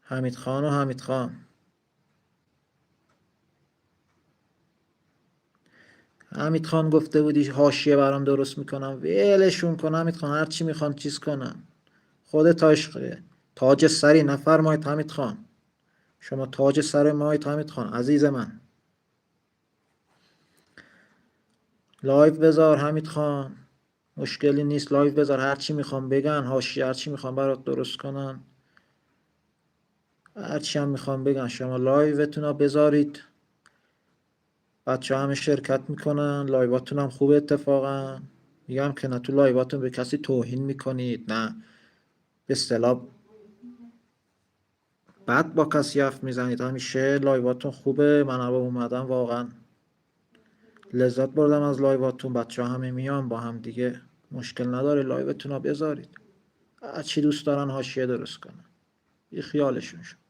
حمید خان و حمید خان. حمید خان گفته بودی حاشیه برام درست میکنم، ولشون کن حمید خان، هر چی میخوان چیز کنن، خودت عشقه. تاج سری نفرمایید حمید خان، شما تاج سر مایید حمید خان عزیز من. لایو بذار حمید خان، مشکلی نیست، لایو بذار، هر چی میخوام بگن، حاشیه هر چی میخوام برات درست کنن، هر چی هم میخوام بگن، شما لایوتون رو بذارید، بچه همه شرکت میکنن، لایواتون هم خوبه. اتفاقا میگم که نه تو لایواتون به کسی توهین میکنید، نه به اصطلاح بد با کسی حرف میزنید، همیشه لایواتون خوبه. من هم اومدم واقعا لذت بردم از لایواتون، بچه همه میان با هم دیگه، مشکل نداره لایوتون رو بذارید، هر چی دوست دارن حاشیه درست کنن، بی خیالشون شد.